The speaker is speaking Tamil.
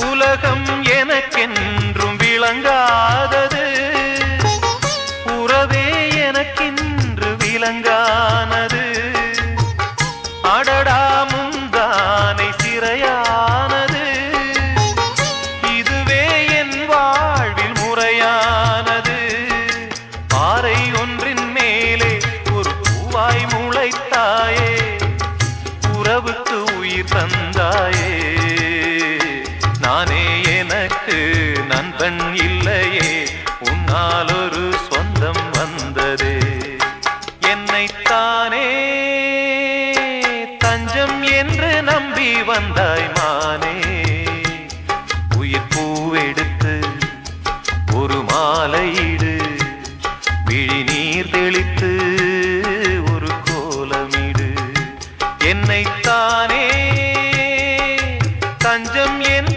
உலகம் எனக்கென்றும் விளங்காதது, உறவே எனக்கென்று விளங்கானது. அடடா முந்தானை சிறையானது, இதுவே என் வாழ்வில் முறையானது. பாறை ஒன்றின் மேலே ஒரு பூவாய் முளைத்தாயே, உறவுக்கு உயிர் தந்தாயே. நானே எனக்கு நண்பன் இல்லை.